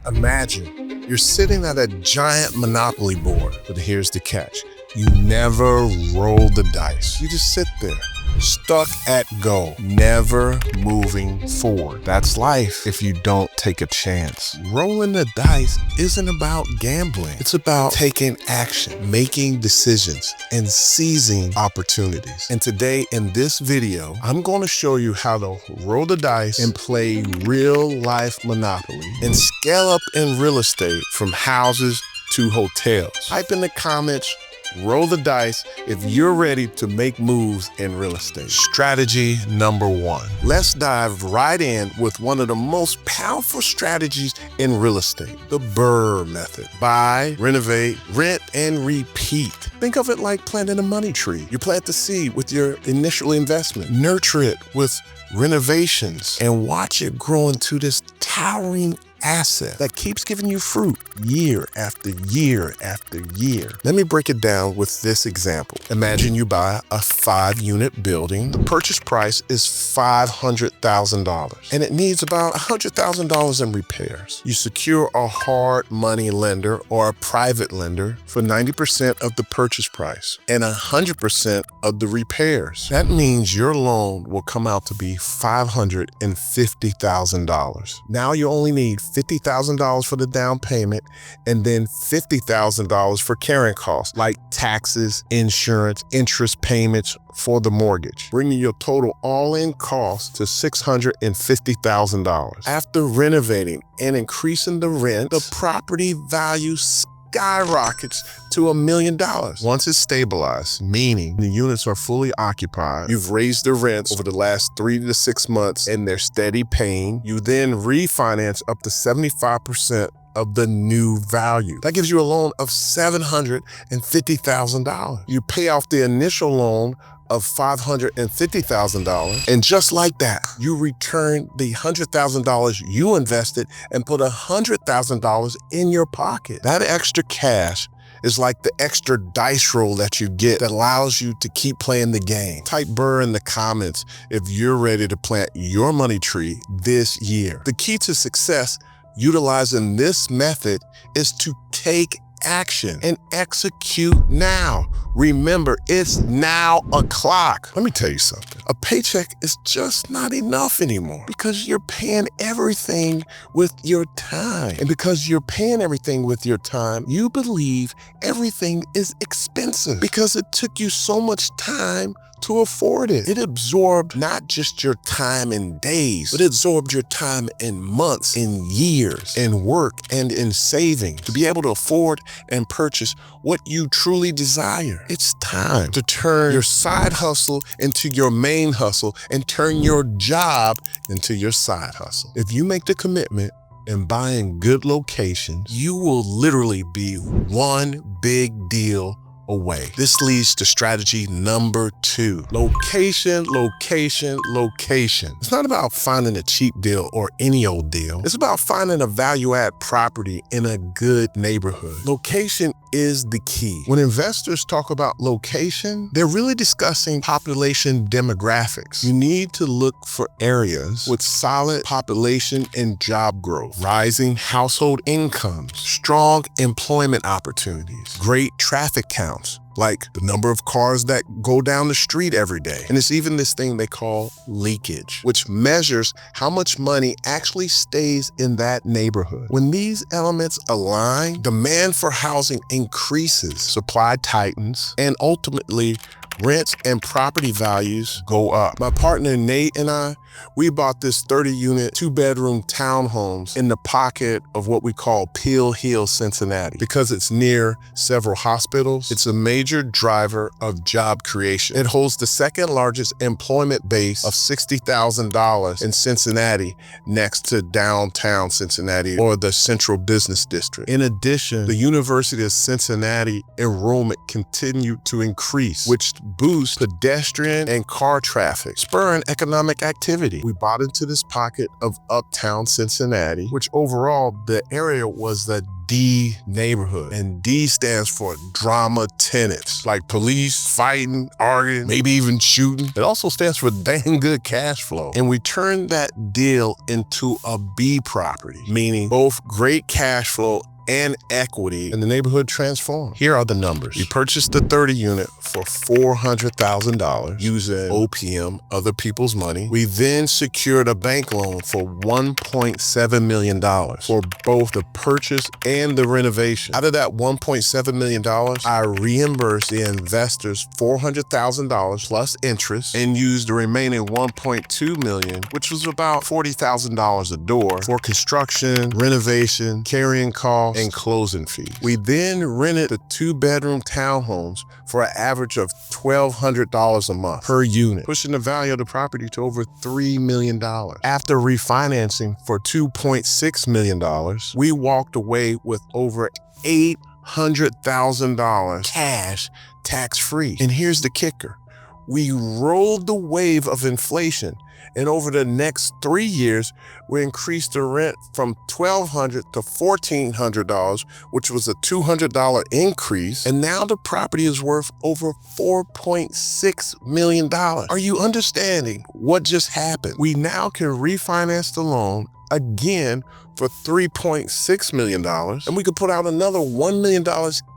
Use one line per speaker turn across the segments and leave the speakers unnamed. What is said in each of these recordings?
Imagine you're sitting at a giant Monopoly board, but here's the catch. You never roll the dice. You just sit there, stuck at go, never moving forward. That's life if you don't take a chance. Rolling the dice isn't about gambling. It's about taking action, making decisions, and seizing opportunities. And today in this video, I'm going to show you how to roll the dice and play real life Monopoly and scale up in real estate from houses to hotels. Type in the comments, roll the dice if you're ready to make moves in real estate. Strategy number 1. Let's dive right in with one of the most powerful strategies in real estate, the BRRRR method. Buy, renovate, rent, and repeat. Think of it like planting a money tree. You plant the seed with your initial investment, nurture it with renovations, and watch it grow into this towering asset that keeps giving you fruit year after year after year. Let me break it down with this example. Imagine you buy a 5-unit building. The purchase price is $500,000 and it needs about $100,000 in repairs. You secure a hard money lender or a private lender for 90% of the purchase price and 100% of the repairs. That means your loan will come out to be $550,000. Now you only need $50,000 for the down payment and then $50,000 for carrying costs like taxes, insurance, interest payments for the mortgage, bringing your total all-in cost to $650,000. After renovating and increasing the rent, the property value skyrockets to $1 million. Once it's stabilized, meaning the units are fully occupied, you've raised the rents over the last 3 to 6 months and they're steady paying, you then refinance up to 75% of the new value. That gives you a loan of $750,000. You pay off the initial loan of $550,000. And just like that, you return the $100,000 you invested and put $100,000 in your pocket. That extra cash is like the extra dice roll that you get that allows you to keep playing the game. Type BRRRR in the comments if you're ready to plant your money tree this year. The key to success utilizing this method is to take action and execute now. Remember, it's now o'clock. Let me tell you something. A paycheck is just not enough anymore because you're paying everything with your time. And because you're paying everything with your time, you believe everything is expensive because it took you so much time to afford it. It absorbed not just your time in days, but it absorbed your time in months, in years, in work, and in saving to be able to afford and purchase what you truly desire. It's time to turn your side hustle into your main hustle and turn your job into your side hustle. If you make the commitment in buying good locations, you will literally be one big deal away. This leads to strategy number 2. Location, location, location. It's not about finding a cheap deal or any old deal. It's about finding a value-add property in a good neighborhood. Location is the key. When investors talk about location, they're really discussing population demographics. You need to look for areas with solid population and job growth, rising household incomes, strong employment opportunities, great traffic counts, like the number of cars that go down the street every day. And it's even this thing they call leakage, which measures how much money actually stays in that neighborhood. When these elements align, demand for housing increases, supply tightens, and ultimately rents and property values go up. My partner Nate and I, we bought this 30-unit, 2-bedroom townhomes in the pocket of what we call Peel Hill, Cincinnati. Because it's near several hospitals, it's a major driver of job creation. It holds the second largest employment base of $60,000 in Cincinnati, next to downtown Cincinnati or the Central Business District. In addition, the University of Cincinnati enrollment continued to increase, which boosts pedestrian and car traffic, spurring economic activity. We bought into this pocket of uptown Cincinnati, which overall the area was the D neighborhood. And D stands for drama tenants, like police, fighting, arguing, maybe even shooting. It also stands for dang good cash flow. And we turned that deal into a B property, meaning both great cash flow and equity, and the neighborhood transformed. Here are the numbers. We purchased the 30 unit for $400,000 using OPM, other people's money. We then secured a bank loan for $1.7 million for both the purchase and the renovation. Out of that $1.7 million, I reimbursed the investors $400,000 plus interest and used the remaining $1.2 million, which was about $40,000 a door, for construction, renovation, carrying costs, and closing fees. We then rented the 2-bedroom townhomes for an average of $1,200 a month per unit, pushing the value of the property to over $3 million. After refinancing for $2.6 million, we walked away with over $800,000 cash tax-free. And here's the kicker. We rode the wave of inflation, and over the next 3 years, we increased the rent from $1,200 to $1,400, which was a $200 increase. And now the property is worth over $4.6 million. Are you understanding what just happened? We now can refinance the loan again for $3.6 million, and we could put out another $1 million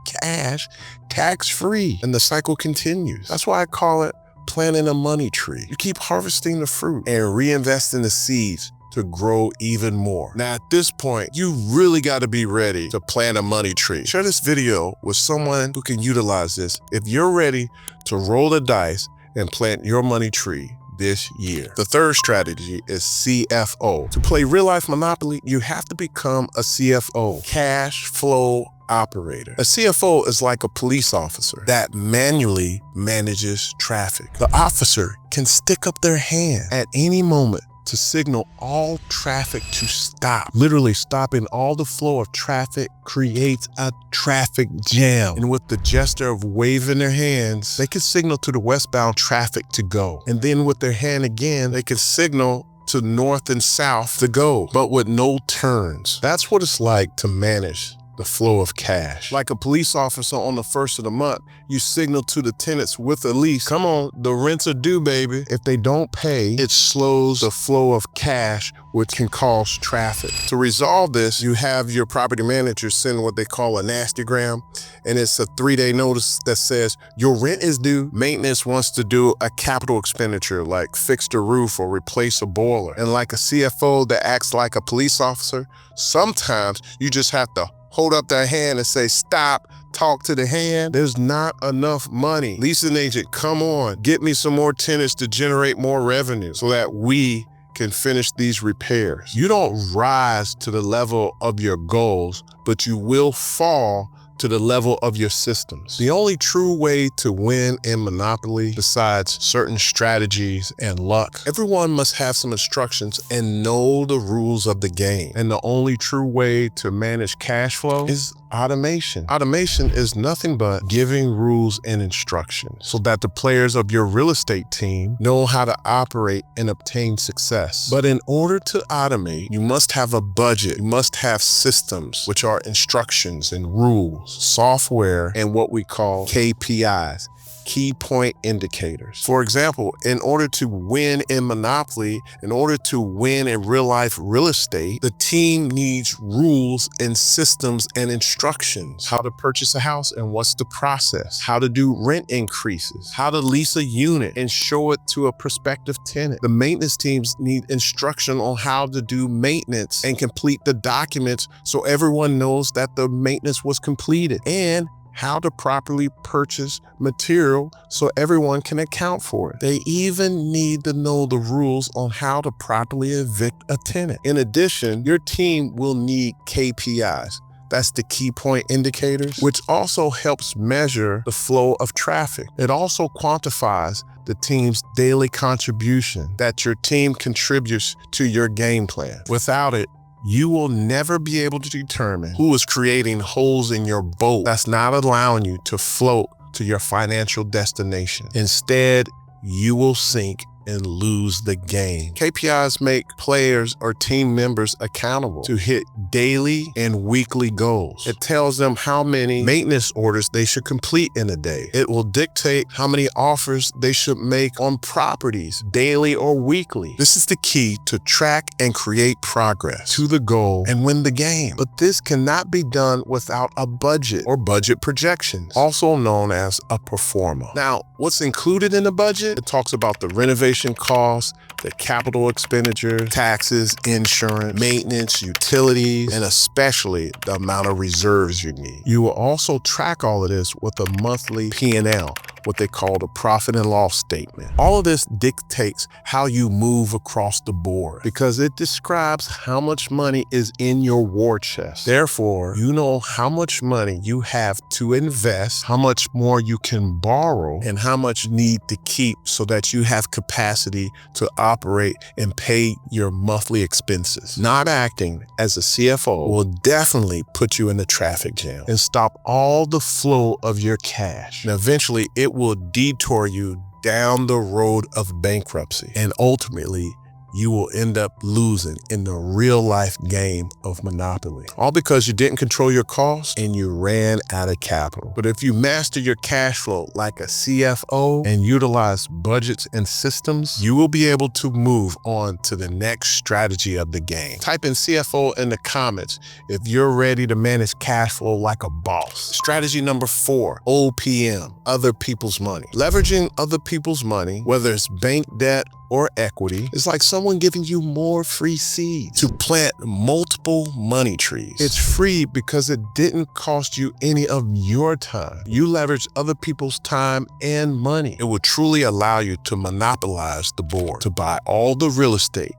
cash tax-free, and the cycle continues. That's why I call it planting a money tree. You keep harvesting the fruit and reinvesting the seeds to grow even more. Now, at this point, you really got to be ready to plant a money tree. Share this video with someone who can utilize this if you're ready to roll the dice and plant your money tree this year. The third strategy is CFO. To play real-life Monopoly, you have to become a CFO, cash flow operator. A CFO is like a police officer that manually manages traffic. The officer can stick up their hand at any moment to signal all traffic to stop. Literally stopping all the flow of traffic creates a traffic jam. And with the gesture of waving their hands, they can signal to the westbound traffic to go. And then with their hand again, they can signal to north and south to go, but with no turns. That's what it's like to manage the flow of cash. Like a police officer on the 1st of the month, you signal to the tenants with a lease, come on, the rents are due, baby. If they don't pay, it slows the flow of cash, which can cause traffic. To resolve this, you have your property manager send what they call a nastygram, and it's a 3-day notice that says your rent is due. Maintenance wants to do a capital expenditure like fix the roof or replace a boiler. And like a CFO that acts like a police officer, sometimes you just have to hold up their hand and say, stop, talk to the hand. There's not enough money. Leasing agent, come on, get me some more tenants to generate more revenue so that we can finish these repairs. You don't rise to the level of your goals, but you will fall to the level of your systems. The only true way to win in Monopoly, besides certain strategies and luck, everyone must have some instructions and know the rules of the game. And the only true way to manage cash flow is automation. Automation is nothing but giving rules and instructions so that the players of your real estate team know how to operate and obtain success. But in order to automate, you must have a budget. You must have systems, which are instructions and rules, software, and what we call KPIs, key point indicators. For example, in order to win in Monopoly, in order to win in real life real estate, the team needs rules and systems and instructions. How to purchase a house and what's the process, how to do rent increases, how to lease a unit and show it to a prospective tenant. The maintenance teams need instruction on how to do maintenance and complete the documents so everyone knows that the maintenance was completed, and how to properly purchase material so everyone can account for it. They even need to know the rules on how to properly evict a tenant. In addition, your team will need KPIs. That's the key point indicators, which also helps measure the flow of traffic. It also quantifies the team's daily contribution that your team contributes to your game plan. Without it, you will never be able to determine who is creating holes in your boat that's not allowing you to float to your financial destination. Instead, you will sink and lose the game. KPIs make players or team members accountable to hit daily and weekly goals. It tells them how many maintenance orders they should complete in a day. It will dictate how many offers they should make on properties daily or weekly. This is the key to track and create progress to the goal and win the game. But this cannot be done without a budget or budget projections, also known as a pro forma. Now, what's included in the budget? It talks about the renovation costs, the capital expenditure, taxes, insurance, maintenance, utilities, and especially the amount of reserves you need. You will also track all of this with a monthly P&L, what they call the profit and loss statement. All of this dictates how you move across the board because it describes how much money is in your war chest. Therefore, you know how much money you have to invest, how much more you can borrow, and how much you need to keep so that you have capacity to operate and pay your monthly expenses. Not acting as a CFO will definitely put you in the traffic jam and stop all the flow of your cash. And eventually, it will detour you down the road of bankruptcy, and ultimately you will end up losing in the real life game of Monopoly. All because you didn't control your costs and you ran out of capital. But if you master your cash flow like a CFO and utilize budgets and systems, you will be able to move on to the next strategy of the game. Type in CFO in the comments if you're ready to manage cash flow like a boss. Strategy number 4, OPM, other people's money. Leveraging other people's money, whether it's bank debt or equity, is like someone giving you more free seeds to plant multiple money trees. It's free because it didn't cost you any of your time. You leverage other people's time and money. It will truly allow you to monopolize the board, to buy all the real estate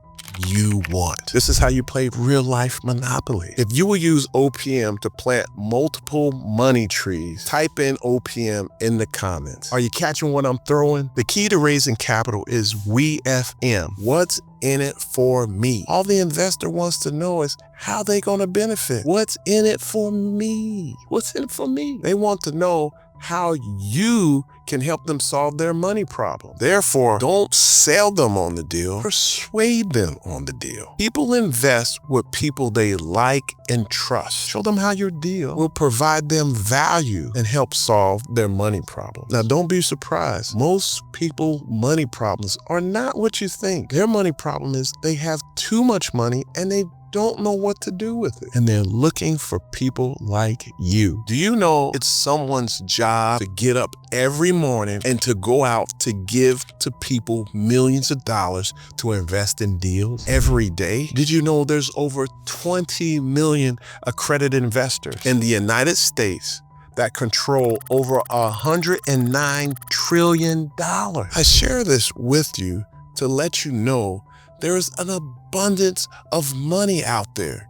you want. This is how you play real life Monopoly. If you will use OPM to plant multiple money trees, type in OPM in the comments. Are you catching what I'm throwing? The key to raising capital is WFM. What's in it for me? All the investor wants to know is how they gonna benefit. What's in it for me? What's in it for me? They want to know how you can help them solve their money problem. Therefore, don't sell them on the deal, persuade them on the deal. People invest with people they like and trust. Show them how your deal will provide them value and help solve their money problem. Now, don't be surprised. Most people's money problems are not what you think. Their money problem is they have too much money and they don't know what to do with it. And they're looking for people like you. Do you know it's someone's job to get up every morning and to go out to give to people millions of dollars to invest in deals every day? Did you know there's over 20 million accredited investors in the United States that control over $109 trillion? I share this with you to let you know there is an abundance of money out there.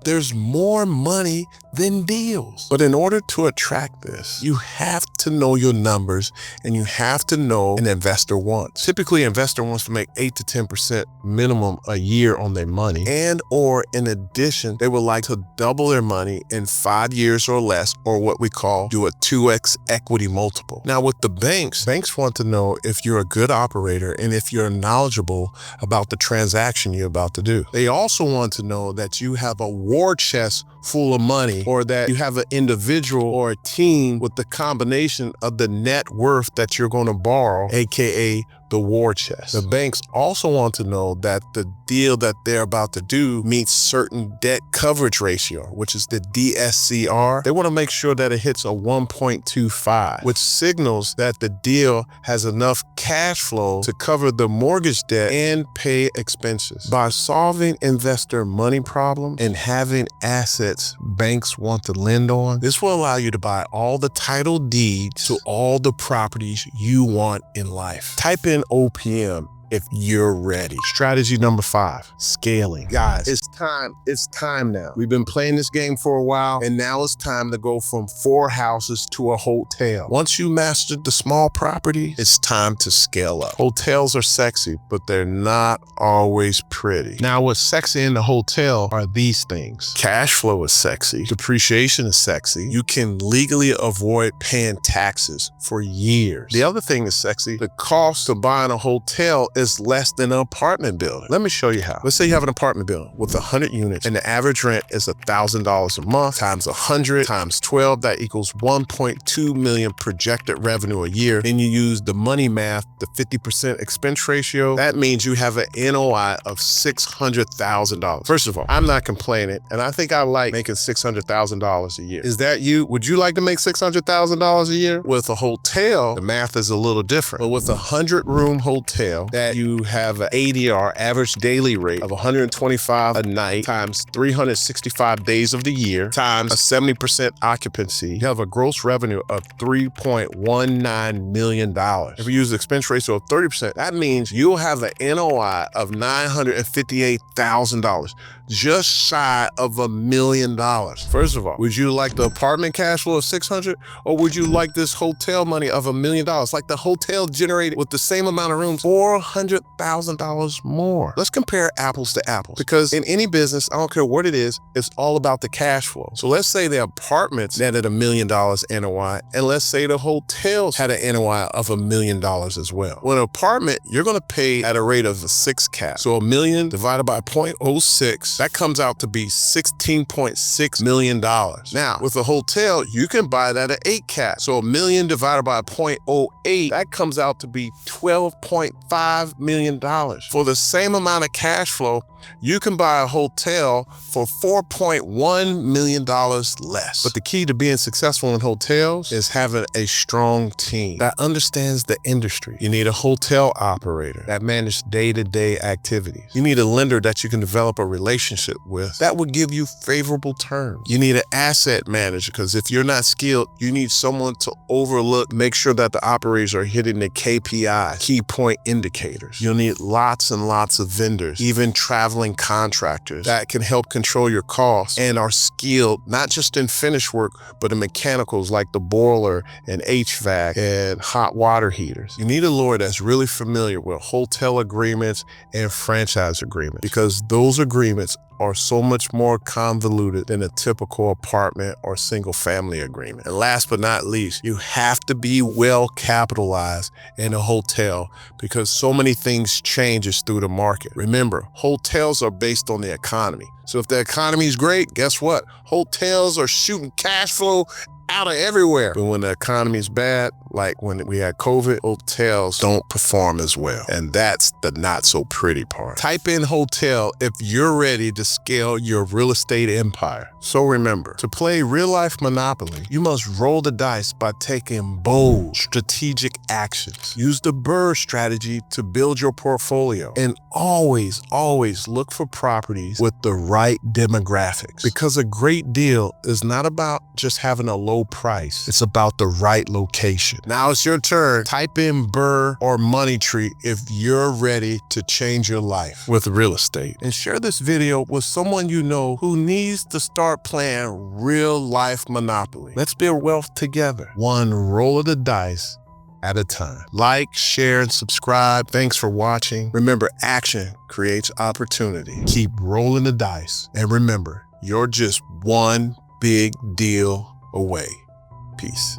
There's more money than deals. But in order to attract this, you have to know your numbers and you have to know an investor wants. Typically, an investor wants to make 8 to 10% minimum a year on their money, and or in addition, they would like to double their money in 5 years or less, or what we call do a 2x equity multiple. Now with the banks want to know if you're a good operator and if you're knowledgeable about the transaction you're about to do. They also want to know that you have a war chest full of money, or that you have an individual or a team with the combination of the net worth that you're going to borrow, aka the war chest. The banks also want to know that the deal that they're about to do meets certain debt coverage ratio, which is the DSCR. They want to make sure that it hits a 1.25, which signals that the deal has enough cash flow to cover the mortgage debt and pay expenses. By solving investor money problems and having assets banks want to lend on, this will allow you to buy all the title deeds to all the properties you want in life. Type in OPM if you're ready. Strategy number 5, scaling. Guys, it's time now. We've been playing this game for a while, and now it's time to go from 4 houses to a hotel. Once you mastered the small property, it's time to scale up. Hotels are sexy, but they're not always pretty. Now, what's sexy in the hotel are these things. Cash flow is sexy. Depreciation is sexy. You can legally avoid paying taxes for years. The other thing that's sexy, the cost of buying a hotel is less than an apartment building. Let me show you how. Let's say you have an apartment building with 100 units and the average rent is $1,000 a month times 100 times 12. That equals 1.2 million projected revenue a year. Then you use the money math, the 50% expense ratio. That means you have an NOI of $600,000. First of all, I'm not complaining, and I think I like making $600,000 a year. Is that you? Would you like to make $600,000 a year? With a hotel, the math is a little different. But with a 100-room hotel that you have an ADR, average daily rate, of $125 a night times 365 days of the year times a 70% occupancy, you have a gross revenue of $3.19 million. If you use the expense ratio of 30%, that means you'll have an NOI of $958,000, just shy of $1 million. First of all, would you like the apartment cash flow of 600, or would you like this hotel money of $1 million? Like the hotel generated with the same amount of rooms, $400,000 more. Let's compare apples to apples, because in any business, I don't care what it is, it's all about the cash flow. So let's say the apartments netted $1 million NOI, and let's say the hotels had an NOI of $1 million as well. Well, an apartment, you're gonna pay at a rate of a 6 cap. So $1 million divided by 0.06, that comes out to be $16.6 million. Now, with a hotel, you can buy that at 8 cap. So $1 million divided by 0.08, that comes out to be $12.5 million. For the same amount of cash flow, you can buy a hotel for $4.1 million less. But the key to being successful in hotels is having a strong team that understands the industry. You need a hotel operator that manages day-to-day activities. You need a lender that you can develop a relationship with that would give you favorable terms. You need an asset manager, because if you're not skilled, you need someone to overlook, make sure that the operators are hitting the KPIs, key point indicators. You'll need lots and lots of vendors, even traveling contractors that can help control your costs and are skilled not just in finish work, but in mechanicals like the boiler and HVAC and hot water heaters. You need a lawyer that's really familiar with hotel agreements and franchise agreements, because those agreements are so much more convoluted than a typical apartment or single family agreement. And last but not least, you have to be well capitalized in a hotel, because so many things changes through the market. Remember, hotels are based on the economy. So if the economy is great, guess what? Hotels are shooting cash flow out of everywhere. But when the economy is bad, like when we had COVID, hotels don't perform as well. And that's the not so pretty part. Type in hotel if you're ready to scale your real estate empire. So remember, to play real life Monopoly, you must roll the dice by taking bold, strategic actions. Use the BRRRR strategy to build your portfolio. And always, always look for properties with the right demographics. Because a great deal is not about just having a low price. It's about the right location. Now it's your turn. Type in BRRRR or Money Tree if you're ready to change your life with real estate. And share this video with someone you know who needs to start playing real life Monopoly. Let's build wealth together, one roll of the dice at a time. Like, share, and subscribe. Thanks for watching. Remember, action creates opportunity. Keep rolling the dice. And remember, you're just one big deal away. Peace.